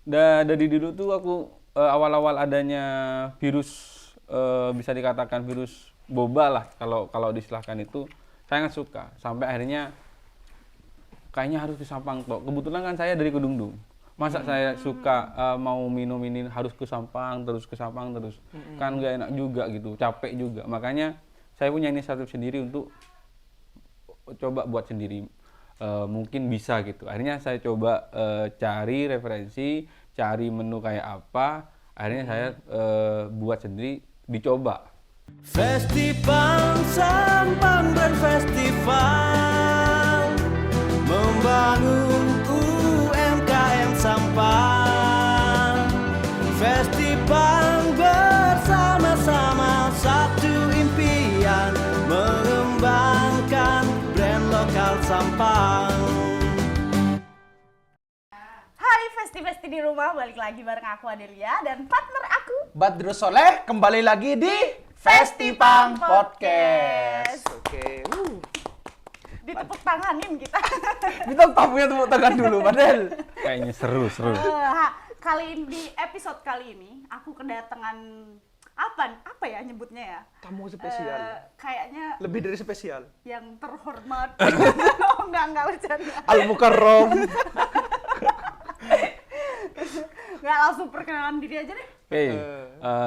Dari dulu tuh aku awal-awal adanya virus, bisa dikatakan virus boba lah kalau diistilahkan itu, saya nggak suka. Sampai akhirnya kayaknya harus ke Sampang toh. Kebetulan kan saya dari Kedungdung. Masa saya suka mau minum ini harus ke Sampang terus. Kan nggak enak juga gitu, capek juga. Makanya saya punya inisiatif sendiri untuk coba buat sendiri. Mungkin bisa gitu. Akhirnya saya coba cari referensi, cari menu kayak apa. Akhirnya saya buat sendiri, dicoba. Festival Sampang Brand Festival membangun UMKM Sampang. Festival bersama-sama satu impian, mengembangkan brand lokal Sampang. Hai Festi-Festi di rumah, balik lagi bareng aku Adelia dan partner aku Badrus Soleh kembali lagi di Festipang Podcast. Oke. Ditepuk tanganin kita. Kita punya tepuk tangan dulu, Badel. Kayaknya seru. Kali ini, di episode kali ini aku kedatangan apa ya nyebutnya ya? Tamu spesial. Kayaknya Lebih dari spesial. yang terhormat. Oh, enggak bercanda. Al-Mukarram. Enggak, langsung perkenalan diri aja deh. Oke,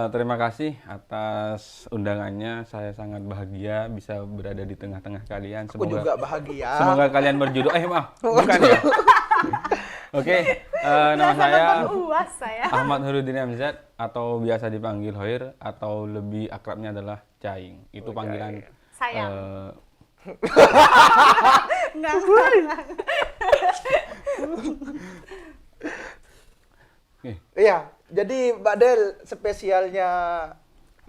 terima kasih atas undangannya. Saya sangat bahagia bisa berada di tengah-tengah kalian. Aku juga bahagia. Semoga kalian berjodoh. Maaf, bukan ya. Oke, nama Biasa saya nonton UAS saya. Ahmad Hurudin Amzad atau biasa dipanggil Hoir atau lebih akrabnya adalah Caing. Itu panggilan Sayang. Enggak. Iya, jadi Badel spesialnya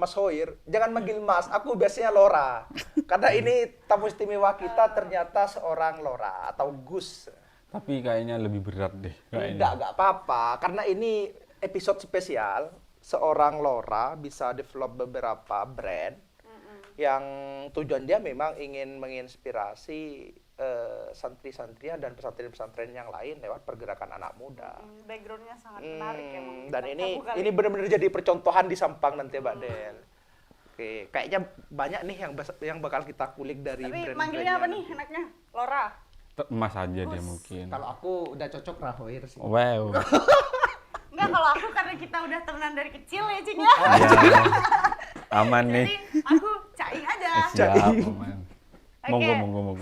Mas Hoir, jangan manggil Mas, aku biasanya Lora. Karena ini tamu istimewa kita ternyata seorang Lora atau Gus. Tapi kayaknya lebih berat deh. Enggak apa-apa. Karena ini episode spesial, seorang Lora bisa develop beberapa brand yang tujuan dia memang ingin menginspirasi santri-santrinya dan pesantren-pesantren yang lain lewat pergerakan anak muda. Backgroundnya sangat menarik emang. Dan ini Bukan. benar-benar jadi percontohan di Sampang nanti, Mbak Del. Oke, kayaknya banyak nih yang bakal kita kulik dari Tapi brand-brandnya. manggilnya apa nih enaknya? Lora. Emas aja dia mungkin. Kalau aku udah cocok Rahoir sih. Wow. Enggak, kalau aku karena kita udah temenan dari kecil ya, Cing ya. Ya, aman nih. Jadi aku Caing aja. Siap, aman. Oke. Monggo.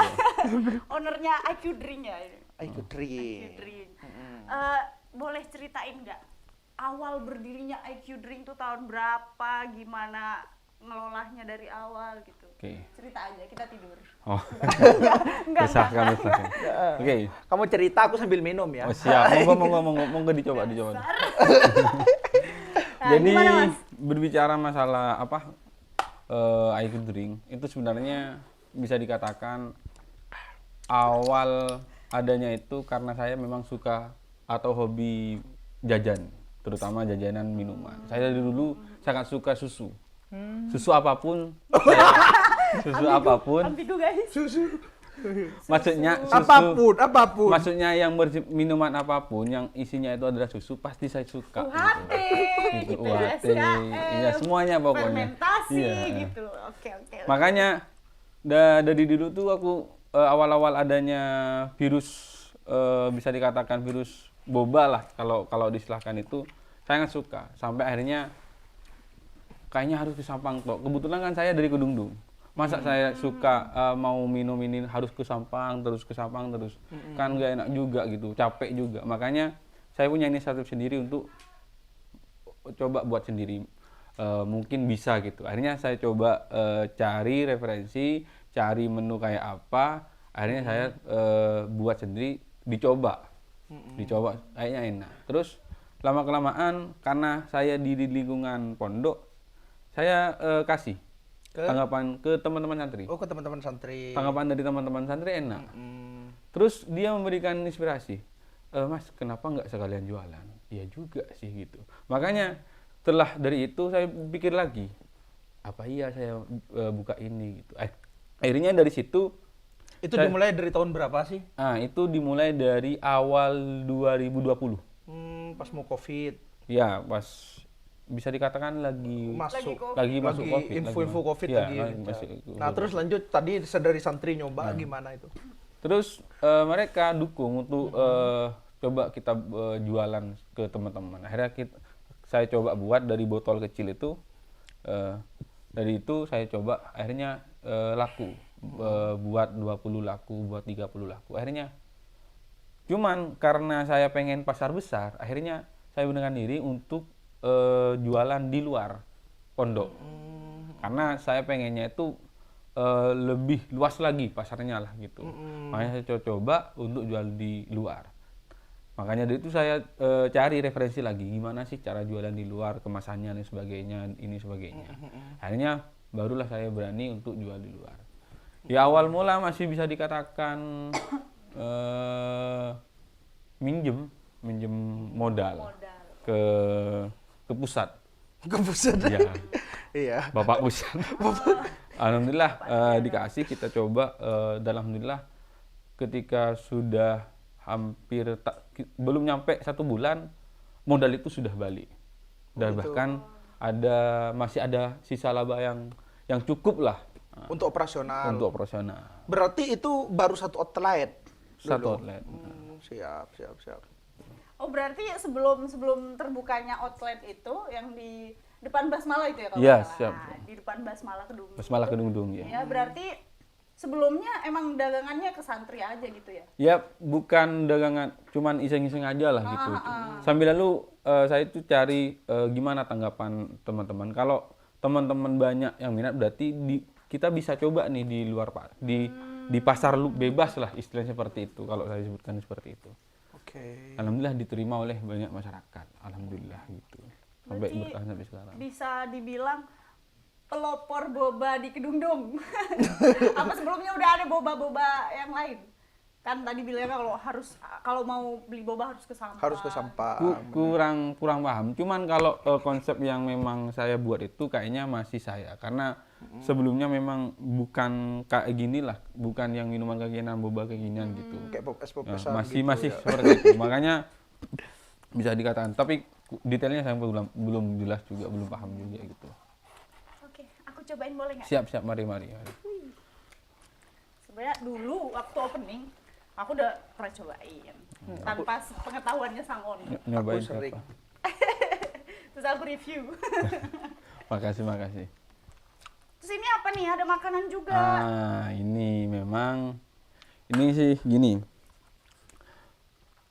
Ownernya IQ Drink ya ini. IQ IQ Drink. Drink. Boleh ceritain nggak awal berdirinya IQ Drink tuh tahun berapa? Gimana ngelolahnya dari awal gitu? Oke. Cerita aja, kita tidur. Oh, Enggak. pisahkan. Oke. Kamu cerita, aku sambil minum ya. Oh, siap. Monggo dicoba. Nah, Jadi gimana, Mas? berbicara masalah IQ Drink itu sebenarnya bisa dikatakan awal adanya itu karena saya memang suka atau hobi jajan, terutama jajanan minuman. Saya dari dulu sangat suka susu. Susu apapun. Ambigu guys. Maksudnya susu. Apapun. Maksudnya yang minuman apapun yang isinya itu adalah susu pasti saya suka. UHT, Gitu, gitu, UHT, SKM, iya, semuanya pokoknya. fermentasi Iya. gitu. Oke. Makanya dari dulu tuh aku awal-awal adanya virus, bisa dikatakan virus boba lah kalau diistilahkan itu, saya nggak suka. Sampai akhirnya kayaknya harus ke Sampang toh. Kebetulan kan saya dari Kedungdung. Masa saya suka mau minum ini harus ke Sampang terus. Kan nggak enak juga gitu, capek juga. Makanya saya punya inisiatif sendiri untuk coba buat sendiri. Mungkin bisa gitu. Akhirnya saya coba cari referensi, cari menu kayak apa. Akhirnya saya buat sendiri, dicoba kayaknya enak. Terus lama-kelamaan karena saya di lingkungan pondok, saya kasih tanggapan ke teman-teman santri. Oh, ke teman-teman santri. Tanggapan dari teman-teman santri enak. Terus dia memberikan inspirasi, Mas kenapa nggak sekalian jualan? Iya juga sih gitu. Makanya setelah dari itu saya pikir lagi, apa iya saya buka ini gitu. Akhirnya dari situ. Itu dimulai dari tahun berapa sih? Itu dimulai dari awal 2020. Pas mau COVID. Ya, pas bisa dikatakan lagi Masuk. masuk COVID. Info-info COVID Iya, lagi. masih Nah, terus lanjut tadi dari santri nyoba gimana itu? Terus mereka dukung untuk coba kita jualan ke teman-teman. Akhirnya saya coba buat dari botol kecil itu. Dari itu saya coba akhirnya laku. Buat 20 laku, buat 30 laku. Akhirnya cuman karena saya pengen pasar besar, akhirnya saya menekan diri untuk jualan di luar pondok. Karena saya pengennya itu lebih luas lagi pasarnya lah gitu. Makanya saya coba untuk jual di luar. Makanya dari itu saya cari referensi lagi gimana sih cara jualan di luar, kemasannya dan sebagainya, ini sebagainya. Akhirnya barulah saya berani untuk jual di luar. Ya awal mula masih bisa dikatakan minjem modal ke pusat. Ke pusat. Ya, Iya. Bapak pusat. Alhamdulillah dikasih, kita coba. Dan alhamdulillah ketika sudah hampir belum nyampe 1 bulan, modal itu sudah balik. Dan bahkan masih ada sisa laba yang cukup lah Untuk operasional. untuk operasional. Berarti itu baru satu outlet. Satu dulu? outlet. Siap. Oh berarti sebelum terbukanya outlet itu yang di depan Basmala itu ya kalau Iya, nggak salah. siap. Di depan Basmala Kedung. Basmala Kedung ya. Ya berarti sebelumnya emang dagangannya ke santri aja gitu ya? Ya bukan dagangan, cuman iseng-iseng aja lah gitu. Sambil lalu saya itu cari gimana tanggapan teman-teman. Kalau teman-teman banyak yang minat, berarti kita bisa coba nih di luar di pasar bebas lah, istilahnya seperti itu. Kalau saya sebutkan seperti itu. Oke. Alhamdulillah diterima oleh banyak masyarakat. Alhamdulillah gitu. Sampai Berarti bertahan sampai sekarang. bisa dibilang pelopor boba di Kedungdung. Apa sebelumnya udah ada boba-boba yang lain? Kan tadi bilangnya kalau mau beli boba harus ke Sampang. Harus ke Sampang. Kurang paham. Cuman kalau konsep yang memang saya buat itu kayaknya masih saya, karena sebelumnya memang bukan kayak gini lah, bukan yang minuman kekinian, boba kekinian gitu. Kayak pop es pop Nah, esan masih gitu ya. seperti itu. Makanya bisa dikatakan. Tapi detailnya saya belum jelas juga, belum paham juga gitu. Oke, aku cobain boleh nggak? Siap, mari. Sebenarnya dulu waktu opening aku udah pernah cobain tanpa pengetahuannya sang owner. Nyobain Aku sering. siapa? Terus aku review. Makasih. Terus ini apa nih? Ada makanan juga. Ini sih gini.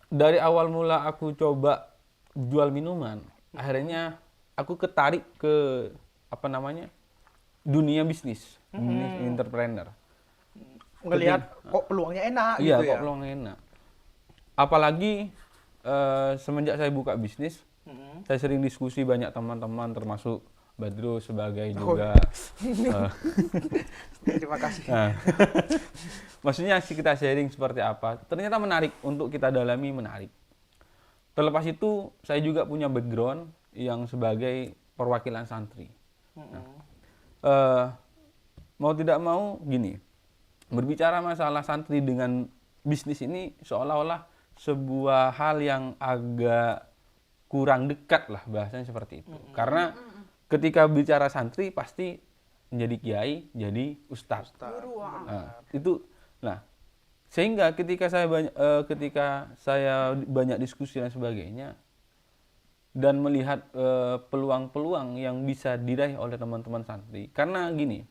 Dari awal mula aku coba jual minuman, akhirnya aku ketarik ke dunia bisnis, dunia entrepreneur. Ngelihat kok peluangnya enak Iya, gitu ya. kok peluangnya enak. Apalagi semenjak saya buka bisnis, saya sering diskusi banyak teman-teman, termasuk Badru sebagai juga. Terima kasih. Nah, maksudnya kita sharing seperti apa. Ternyata menarik untuk kita dalami, menarik. Terlepas itu, saya juga punya background yang sebagai perwakilan santri. Nah, mau tidak mau gini, berbicara masalah santri dengan bisnis ini seolah-olah sebuah hal yang agak kurang dekat lah, bahasanya seperti itu. Karena ketika bicara santri pasti menjadi kiai, jadi ustadz. Guru. Sehingga ketika saya banyak diskusi dan sebagainya, dan melihat peluang-peluang yang bisa diraih oleh teman-teman santri. Karena gini,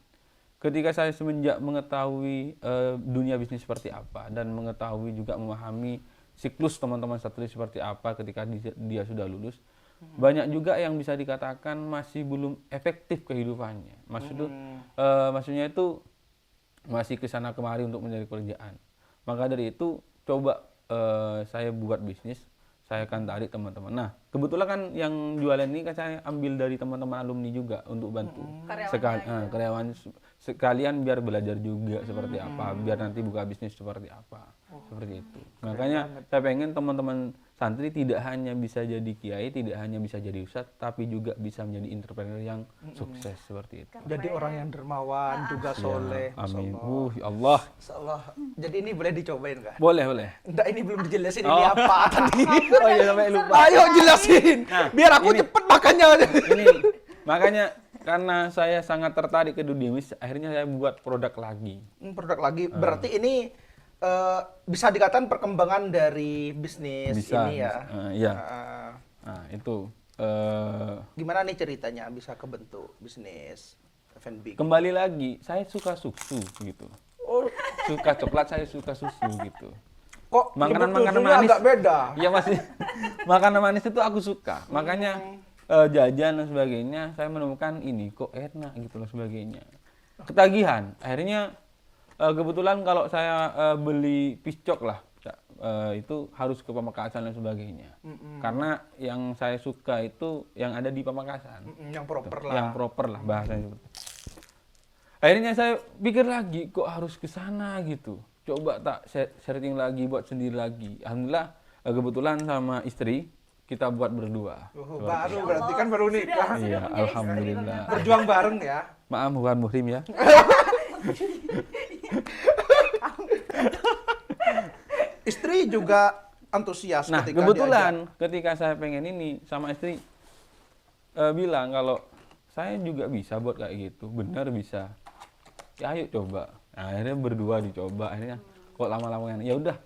ketika saya semenjak mengetahui dunia bisnis seperti apa, dan mengetahui juga memahami siklus teman-teman santri seperti apa ketika dia sudah lulus, banyak juga yang bisa dikatakan masih belum efektif kehidupannya. Maksudnya itu masih kesana kemari untuk mencari pekerjaan. Maka dari itu coba saya buat bisnis, saya akan tarik teman-teman. Nah, kebetulan kan yang jualan ini kan saya ambil dari teman-teman alumni juga untuk bantu. Karyawan sekalian biar belajar juga seperti apa, biar nanti buka bisnis seperti apa. Seperti itu. Makanya saya pengen teman-teman santri tidak hanya bisa jadi kiai, tidak hanya bisa jadi ustadz, tapi juga bisa menjadi entrepreneur yang sukses seperti itu. Jadi orang yang dermawan, juga soleh. Ya, amin. Masya Ya Allah. Allah. Jadi ini boleh dicobain kan? Boleh, boleh. Enggak, ini belum dijelasin ini apa tadi. Oh iya, sampai lupa. Ayo jelasin. Nah, Biar aku ini. cepet makannya. Ini makanya karena saya sangat tertarik ke dunia bisnis, akhirnya saya buat produk lagi. Produk lagi. Berarti ini bisa dikatakan perkembangan dari bisnis Bisa, ini ya. iya. Ah, Nah, itu gimana nih ceritanya bisa kebentuk bisnis F&B? kembali lagi, saya suka susu gitu. Oh, Suka coklat, saya suka susu gitu. kok Makanan-makanan susunya manis agak beda? Iya masih. Makanan manis itu aku suka. Makanya jajan dan sebagainya, saya menemukan ini kok enak gitu loh sebagainya. Ketagihan. Akhirnya kebetulan kalau saya beli piscok lah, itu harus ke Pamekasan dan sebagainya. Karena yang saya suka itu yang ada di Pamekasan. Yang proper lah. Yang proper lah bahasanya. Akhirnya saya pikir lagi kok harus ke sana gitu. Coba tak setting lagi buat sendiri lagi. Alhamdulillah kebetulan sama istri kita buat berdua. Oh, baru berarti kan baru nikah. Sudah Iya, punya istri alhamdulillah. ternyata. Berjuang bareng ya. Maaf bukan muhrim ya. Istri juga antusias Nah ketika kebetulan ketika saya pengen ini sama istri bilang kalau saya juga bisa buat kayak gitu, bener bisa. Ya ayo coba. Nah, akhirnya berdua dicoba. Akhirnya kok lama-lama kan, ya udah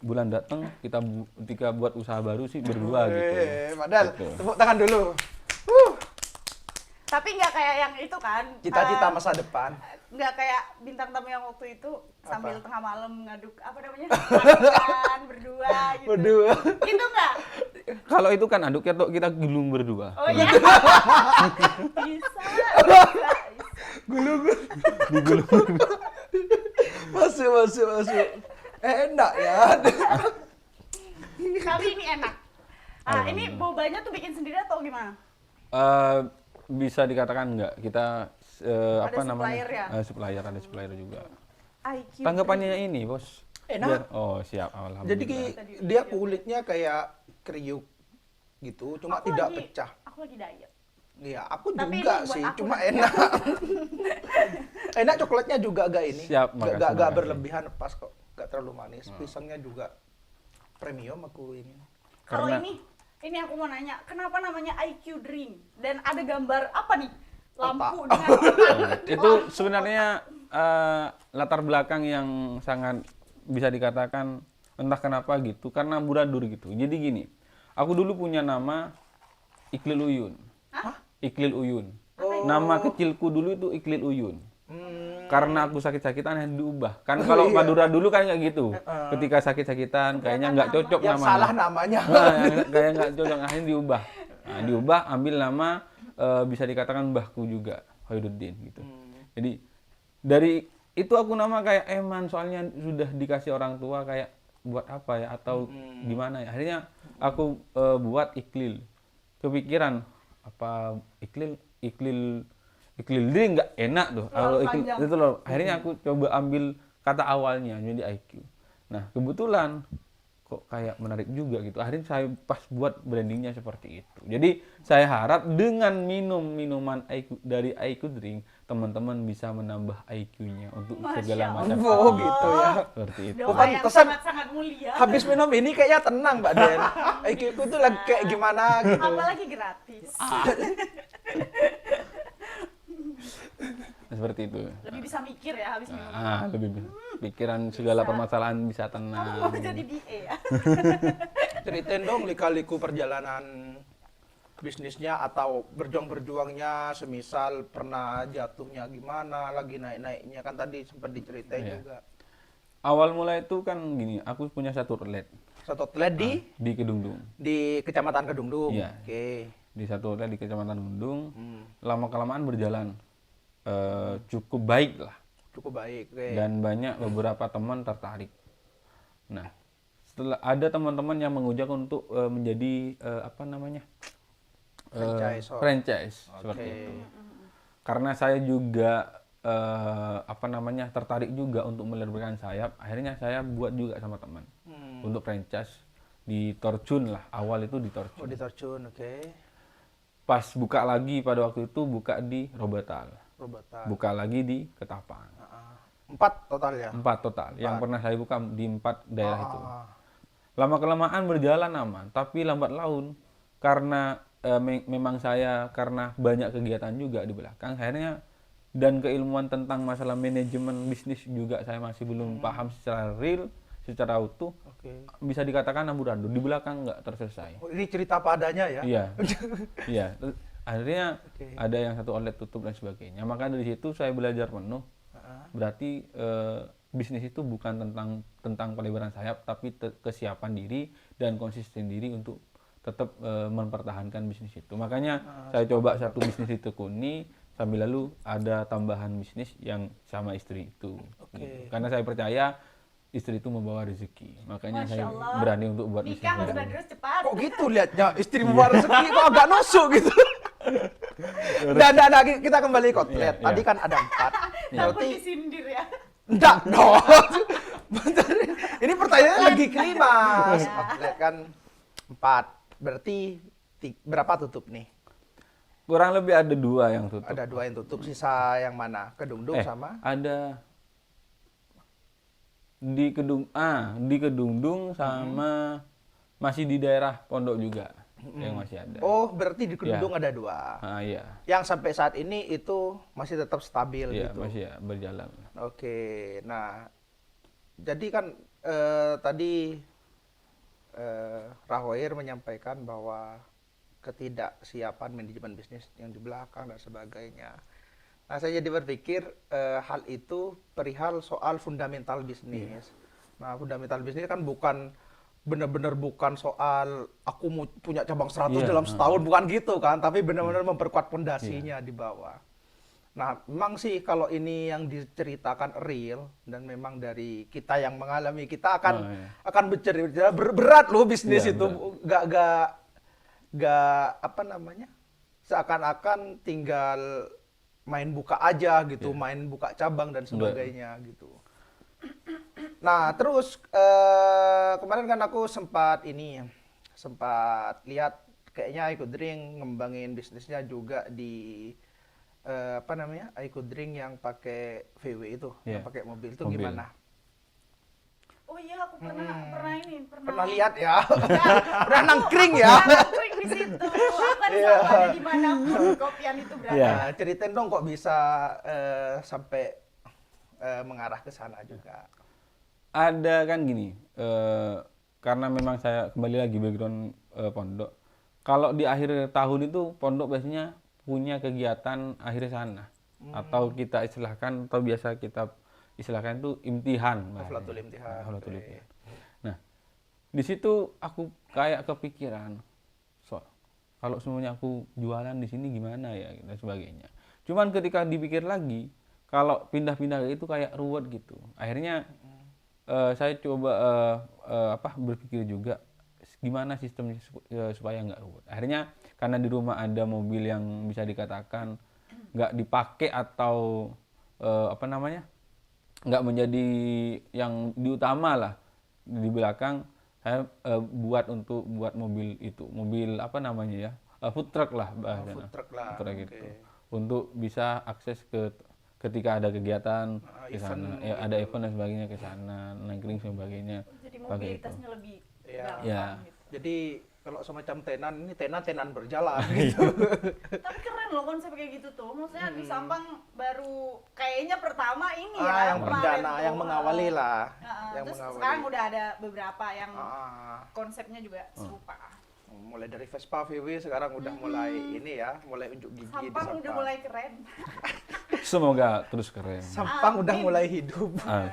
bulan datang ketika buat usaha baru sih berdua gitu. Padahal Gitu. tepuk tangan dulu. Tapi nggak kayak yang itu kan. Cita-cita masa depan. Nggak kayak bintang tamu yang waktu itu sambil tengah malam ngaduk apa namanya makan berdua gitu. Berdua. Itu nggak? Kalau itu kan aduknya tuh kita gulung berdua. Oh iya. Bisa. Gulung. Masuk. Enak ya. Tapi ini enak. Ah, ini bobanya tuh bikin sendiri atau gimana? Bisa dikatakan enggak, kita apa namanya supplier ya? supplier, ada supplier juga. IQ. Tanggapannya ini bos. Enak. Oh siap, Jadi alhamdulillah. dia kulitnya kayak kriuk gitu, cuma tidak pecah. Aku lagi diet. Iya, aku Tapi juga ini buat sih, aku. cuma enak. Enak, coklatnya juga agak ini. Siap, makasih, Gak makasih. berlebihan, pas kok. Gak terlalu manis. Pisangnya juga premium aku ini. Kalau Karena- ini aku mau nanya, kenapa namanya IQ drink? Dan ada gambar apa nih? Lampu Otak. dengan otak. Itu sebenarnya latar belakang yang sangat bisa dikatakan entah kenapa gitu, karena amburadul gitu. Jadi gini, aku dulu punya nama Iklil Uyun. Iklil Uyun. Nama kecilku dulu itu Iklil Uyun. Karena aku sakit-sakitan akhirnya diubah. Kan kalau Madura dulu kan kayak gitu. Ketika sakit-sakitan kayaknya nggak cocok Yang namanya. salah namanya. Nah, kayak nggak cocok akhirnya diubah. Nah, diubah ambil nama bisa dikatakan mbahku juga, Khairuddin gitu. Jadi dari itu aku nama kayak Eman, soalnya sudah dikasih orang tua kayak buat apa ya atau gimana ya. Akhirnya aku buat Iklil. Kepikiran apa Iklil dia nggak enak tuh. Kalau panjang. itu loh. Akhirnya aku coba ambil kata awalnya jadi IQ. Nah, kebetulan kok kayak menarik juga gitu. Akhirnya saya pas buat brandingnya seperti itu. Jadi saya harap dengan minuman IQ dari IQ Drink, teman-teman bisa menambah IQ-nya untuk segala macam. Oh gitu ya. Seperti itu. Doa yang pantesan sangat-sangat mulia. Habis minum ini kayaknya tenang Mbak Den. IQ ku tuh lagi kayak gimana gitu. Apalagi gratis. Seperti itu. Lebih bisa mikir ya habis minum. Lebih pikiran segala permasalahan bisa Kamu tenang. mau jadi DA ya? Ceritain dong lika-liku perjalanan bisnisnya atau berjuang-berjuangnya, semisal pernah jatuhnya gimana, lagi naik-naiknya, kan tadi sempat diceritain Iya. juga. Awal mulai itu kan gini, aku punya satu outlet Satu outlet di Kedungdung. di Kecamatan Kedungdung. Iya. Oke. Di satu outlet di Kecamatan Kedungdung. Lama-kelamaan berjalan cukup baik lah. Cukup baik. Oke. Dan banyak beberapa teman tertarik. Nah, setelah ada teman-teman yang mengujak untuk menjadi apa namanya franchise seperti itu. Karena saya juga apa namanya tertarik juga untuk melebarkan sayap, akhirnya saya buat juga sama teman untuk franchise di Torjun lah, awal itu di Oh, Torjun. di Torjun, oke. Pas buka lagi pada waktu itu buka di Robatal, Robotan. buka lagi di Ketapang. 4 total ya? 4 total, yang pernah saya buka di 4 daerah itu. Ah, Lama kelamaan berjalan aman, tapi lambat laun karena memang saya karena banyak kegiatan juga di belakang, akhirnya dan keilmuan tentang masalah manajemen bisnis juga saya masih belum paham secara real, secara utuh, oke. bisa dikatakan amburadul di belakang nggak terselesai. Oh, ini cerita apa adanya ya? Iya, iya. Terus akhirnya Oke. ada yang satu outlet tutup dan sebagainya. Maka dari situ saya belajar penuh. Berarti bisnis itu bukan tentang pelebaran sayap, tapi kesiapan diri dan konsisten diri untuk tetap mempertahankan bisnis itu. Makanya saya coba satu bisnis ditekuni, sambil lalu ada tambahan bisnis yang sama istri itu. Oke. Gitu. Karena saya percaya istri itu membawa rezeki. Makanya Masya saya Allah. berani untuk buat bisnis. Nikah Mas baru. Badrus cepat. Kok gitu liatnya? Istri membawa rezeki kok agak nusuk gitu. Dan kita kembali ke outlet. Iya, Tadi iya. kan ada 4. Takut Berarti disindir ya. enggak dong. Bentar. Ini pertanyaannya lagi klimaks. Iya. Outlet kan 4. Berarti berapa tutup nih? Kurang lebih ada 2 yang tutup. Ada 2 yang tutup, sisa yang mana? Kedungdung sama? Ada di Kedungdung sama masih di daerah Pondok juga yang masih ada. Oh, berarti di Kedungdung ada 2. Iya. Yang sampai saat ini itu masih tetap stabil Iya, gitu. masih ya berjalan. Oke, nah jadi kan tadi Rahwair menyampaikan bahwa ketidaksiapan manajemen bisnis yang di belakang dan sebagainya. Nah, saya jadi berpikir hal itu perihal soal fundamental bisnis. Nah, fundamental bisnis kan bukan benar-benar bukan soal aku mau punya cabang 100 Iya, dalam setahun, bukan gitu kan, tapi benar-benar memperkuat pondasinya di bawah. Nah, memang sih kalau ini yang diceritakan real dan memang dari kita yang mengalami, kita akan Oh, iya. akan bercerita berat loh bisnis Iya, itu, gak apa namanya, seakan-akan tinggal main buka aja gitu, Iya. main buka cabang dan Enggak. sebagainya gitu. Nah, terus kemarin kan aku sempat lihat kayaknya iKoodring ngembangin bisnisnya juga di apa namanya, iKoodring yang pakai VW itu, yang Iya. pakai mobil itu Mobil. gimana? Oh iya, aku pernah Pernah lihat ya? Enggak, Pernah nangkring ya? nangkring di situ. Aku kan Iya. selalu ada di manapun kopian itu berada. Iya. Nah, ceritain dong kok bisa sampai mengarah ke sana juga. Ada kan gini, karena memang saya kembali lagi background pondok. Kalau di akhir tahun itu pondok biasanya punya kegiatan akhir sana, atau kita istilahkan atau biasa kita istilahkan itu imtihan. Haflatul imtihan. Haflatul Oke. imtihan. Nah, di situ aku kayak kepikiran, kalau semuanya aku jualan di sini gimana ya dan sebagainya. Cuman ketika dipikir lagi, kalau pindah-pindah itu kayak ruwet gitu. Akhirnya saya coba berpikir juga gimana sistemnya supaya nggak ruwet. Akhirnya karena di rumah ada mobil yang bisa dikatakan nggak dipakai atau nggak menjadi yang diutama lah, di belakang saya buat mobil itu, mobil food truck lah bahasanya. Food truck lah, Food truck oke. gitu. Untuk bisa akses ketika ada kegiatan ke sana, event ya, ada event dan sebagainya ke sana, nangkring sebagainya. Jadi pakai itu. mobilitasnya lebih Iya. gampang Iya. gitu. Jadi kalau semacam tenan, ini tenan berjalan gitu. Tapi keren loh konsep kayak gitu tuh. Maksudnya di Sampang baru kayaknya pertama ini ya. Yang kemarin perdana, tuh. yang mengawali lah. Yang Terus mengawali. sekarang udah ada beberapa yang Ah, konsepnya juga serupa. mulai dari Vespa VW sekarang udah mulai ini ya, mulai unjuk gigi di Sampang udah mulai keren. Semoga terus keren. Sampang udah Amin. mulai hidup. Ah,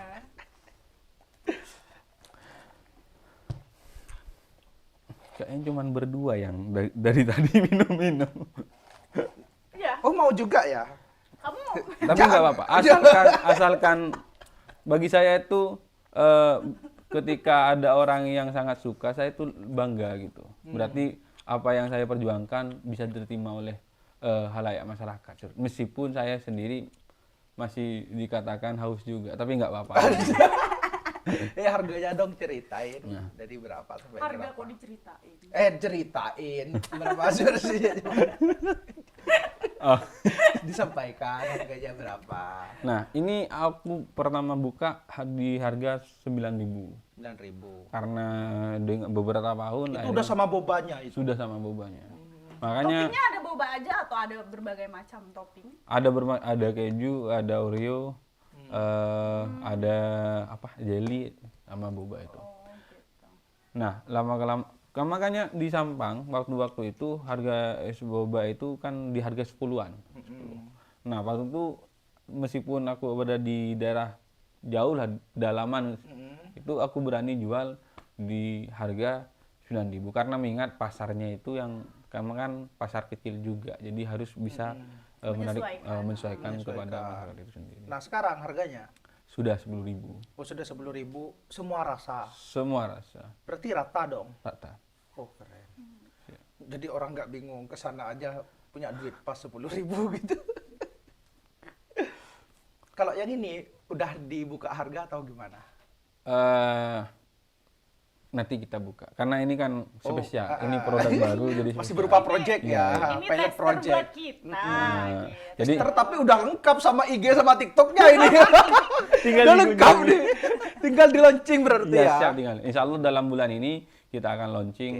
kayaknya cuma berdua yang dari tadi minum-minum. Iya, Oh, mau juga ya? kamu Tapi nggak apa-apa. Asalkan bagi saya itu ketika ada orang yang sangat suka, saya itu bangga gitu. Berarti apa yang saya perjuangkan bisa diterima oleh halayak masyarakat. Meskipun saya sendiri masih dikatakan haus juga, tapi nggak apa-apa. Harganya dong ceritain. Nah. Dari berapa sampai Harga berapa? kok diceritain. Ceritain. Berapa sih? Oh. Disampaikan harganya berapa? Nah, ini aku pertama buka di harga 9.000. 9.000. Karena dengan beberapa tahun Itu akhirnya udah sama bobanya itu. sudah sama bobanya. Makanya Toppingnya ada boba aja atau ada berbagai macam topping? ada keju, ada Oreo, ada apa jelly sama boba itu. Oh gitu. Nah, makanya di Sampang waktu-waktu itu harga es boba itu kan di harga 10-an. Nah, waktu itu meskipun aku berada di daerah jauh lah, dalaman, itu aku berani jual di harga 9.000 karena mengingat pasarnya itu yang kan pasar kecil juga. Jadi harus bisa menyesuaikan kepada masyarakat itu sendiri. Nah, sekarang harganya Sudah 10.000. oh sudah 10.000 semua rasa. Semua rasa. Berarti rata dong. Rata. Oh, keren. Jadi orang nggak bingung ke sana aja punya duit pas 10.000 gitu. Kalau yang ini udah dibuka harga atau gimana? Nanti kita buka karena ini kan spesial, ini produk baru jadi Masih spesial. berupa project Iya. ya, Ini pilot tester project. buat kita. gitu. Jadi Tapi udah lengkap sama IG sama TikToknya ini. Tinggal udah lengkap dikunjungi. nih. Tinggal di launching berarti ya, ya. siap tinggal. Insya Allah dalam bulan ini kita akan launching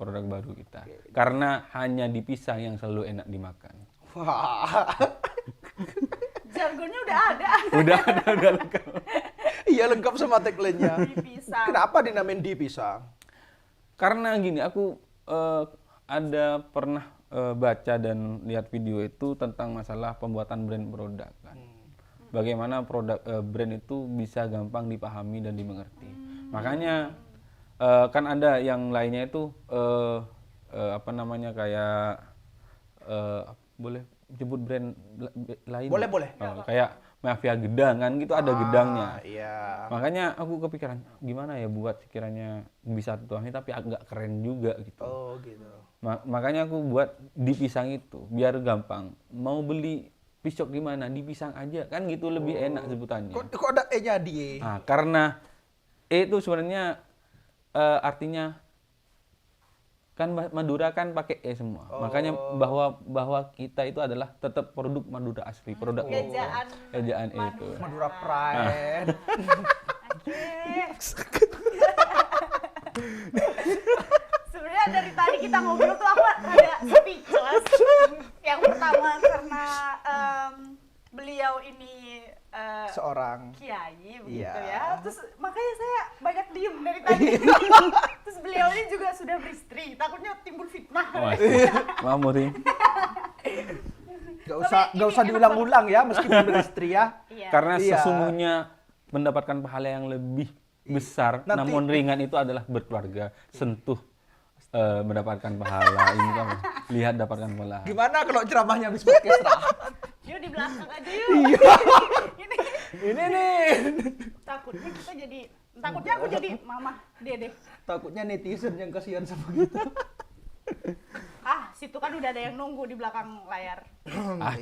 produk baru kita. Karena hanya di pisang yang selalu enak dimakan. Wah. Jargonnya udah ada. Udah lengkap. Iya lengkap sama tagline-nya. Di pisang. Kenapa dinamain di pisang? Karena gini, aku ada pernah baca dan lihat video itu tentang masalah pembuatan brand produk kan. Bagaimana produk brand itu bisa gampang dipahami dan dimengerti. Makanya kan ada yang lainnya itu apa namanya kayak boleh jemput brand lain? Boleh. Oh, kayak Mafia Gedang kan gitu ada gedangnya. Iya. Makanya aku kepikiran gimana ya buat sekiranya bisa tuangnya tapi agak keren juga gitu. Oh gitu. Makanya aku buat di pisang itu biar gampang. Mau beli pisok di mana? Di pisang aja kan gitu lebih enak sebutannya. Kok ada E-nya di? Nah, karena itu sebenarnya artinya kan Madura kan pakai E semua. Makanya bahwa kita itu adalah tetap produk Madura asli, produk ejaan E itu. Madura Pride. Sebenarnya dari tadi kita ngobrol tuh aku ada speechless. Yang pertama karena beliau ini Seorang. kiai begitu Iya. ya. Terus makanya saya banyak diem dari tadi. Terus beliau ini juga sudah beristri. Takutnya timbul fitnah. Mamuri. Gak usah diulang-ulang ya meskipun beristri ya. Iya. Karena Iya. sesungguhnya mendapatkan pahala yang lebih besar, Nanti- namun ringan itu adalah berkeluarga, sentuh mendapatkan pahala. Ini kan lihat dapatkan pahala. Gimana kalau ceramahnya habis orkestra? Yuk di belakang aja yuk. Iya. Ini Ini nih. takutnya aku jadi mama dede. Takutnya netizen yang kasihan sama kita. Situ kan udah ada yang nunggu di belakang layar.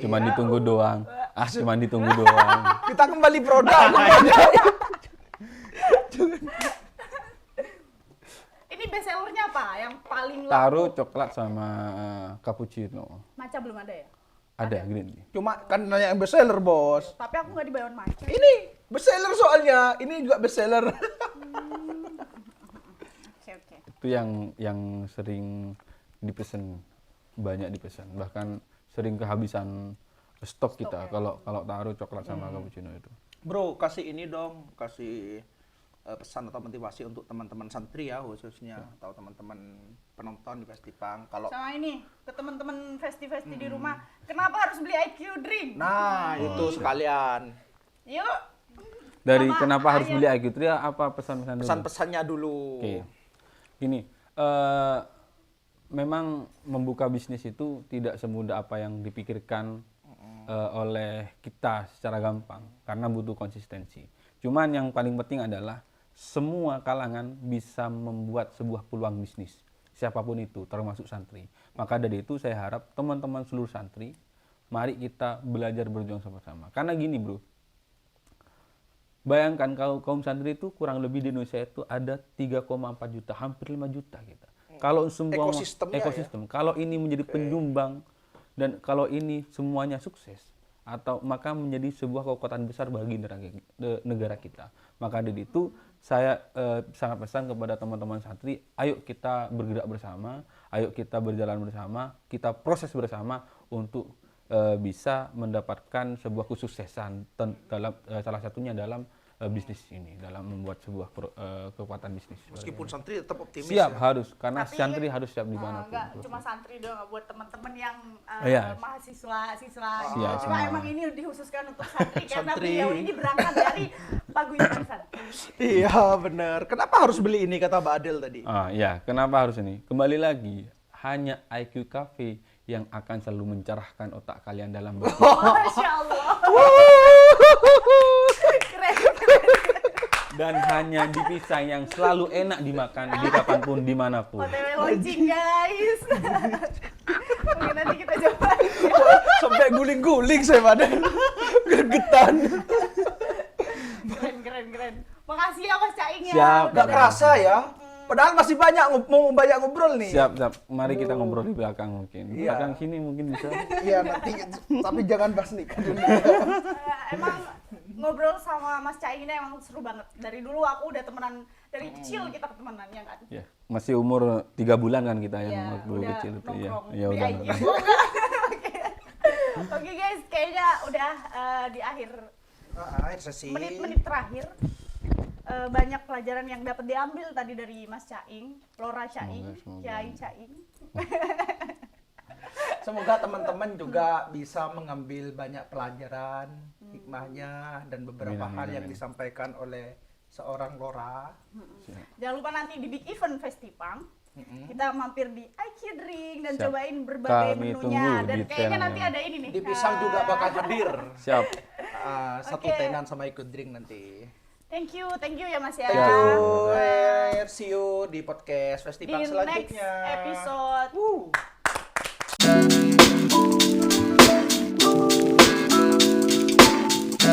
Cuman ditunggu doang. Cuman ditunggu doang. Kita kembali produk. Ini best sellernya apa? Yang paling laku? Taruh coklat sama cappuccino. Maca belum ada ya? Ada green tea. Cuma kan nanya yang bestseller, Bos. Tapi aku nggak dibayar maca. Ini bestseller soalnya. Ini juga bestseller. Oke. Itu yang sering dipesan, banyak dipesan. Bahkan sering kehabisan stok kita kalau taruh coklat sama cappuccino itu. Bro, kasih ini dong, kasih pesan atau motivasi untuk teman-teman santri ya khususnya atau teman-teman penonton di Festipang. Kalau Sama ini ke teman-teman festi-festi di rumah, kenapa harus beli IQ drink? nah, itu sekalian Yuk. Dari Sama kenapa harus ayam. beli Air Tria apa pesan-pesan dulu? pesan-pesannya dulu. Oke. Gini, memang membuka bisnis itu tidak semudah apa yang dipikirkan oleh kita secara gampang karena butuh konsistensi. Cuman yang paling penting adalah semua kalangan bisa membuat sebuah peluang bisnis. Siapapun itu, termasuk santri. Maka dari itu saya harap teman-teman seluruh santri, mari kita belajar berjuang sama-sama. Karena gini bro, Bayangkan kaum santri itu kurang lebih di Indonesia itu ada 3,4 juta, hampir 5 juta kita. Kalau semua Ekosistemnya ekosistem, kalau ini menjadi penyumbang dan kalau ini semuanya sukses atau maka menjadi sebuah kekuatan besar bagi negara kita. Maka dari itu saya sangat pesan kepada teman-teman santri, ayo kita bergerak bersama, ayo kita berjalan bersama, kita proses bersama untuk bisa mendapatkan sebuah kesuksesan dalam salah satunya dalam bisnis ini, dalam membuat sebuah kekuatan bisnis. Meskipun santri tetap optimis Siap ya. harus, karena Tapi, santri harus siap dimanapun. Enggak cuma santri doang, buat teman-teman yang Iya. mahasiswa-siswa. Iya, Cuma semua. emang ini dikhususkan untuk santri karena Santri. beliau ini berangkat dari paguyuban santri. Iya benar. Kenapa harus beli ini kata Mbak Adel tadi? Ya, kenapa harus ini? Kembali lagi, hanya IQ Cafe yang akan selalu mencerahkan otak kalian dalam berpikir. Masya Allah. Keren. Dan hanya di pisang yang selalu enak dimakan di kapanpun, dimanapun. OTW launching guys. Mungkin nanti kita coba. Sampai guling-guling saya Mbak Adel. Gregetan. Keren. Makasih ya Mas Caing ya. Siap. Udah Nggak kerasa ya. Padahal masih mau banyak ngobrol nih. Siap. Mari kita ngobrol di belakang mungkin. Di Iya. belakang sini mungkin bisa. Iya nanti. Tapi jangan bahas nikah dulu. Emang ngobrol sama Mas Caing ini emang seru banget. Dari dulu aku udah temenan, dari kecil kita temenan ya kan? Ya, masih umur 3 bulan kan kita yang Ya, waktu udah kecil itu ya. nongkrong Ya di udah. IG. Oke guys, kayaknya udah di akhir Akhir sesi. menit-menit terakhir. Banyak pelajaran yang dapat diambil tadi dari Mas Caing, Lora Caing, Semoga. Kiai Caing. Semoga teman-teman juga bisa mengambil banyak pelajaran, hikmahnya dan beberapa Amin, hal amin, yang amin. disampaikan oleh seorang Lora. Jangan lupa nanti di Big Event Festipang kita mampir di IQ Drink dan Siap. cobain berbagai Kami menunya tunggu dan kayaknya detailnya. nanti ada ini nih. Di Pisang juga bakal hadir. Siap. Satu Oke. tenan sama ikut drink nanti. Thank you ya Mas ya. Thank you. Ya. See you di podcast Di Festival next selanjutnya. episode.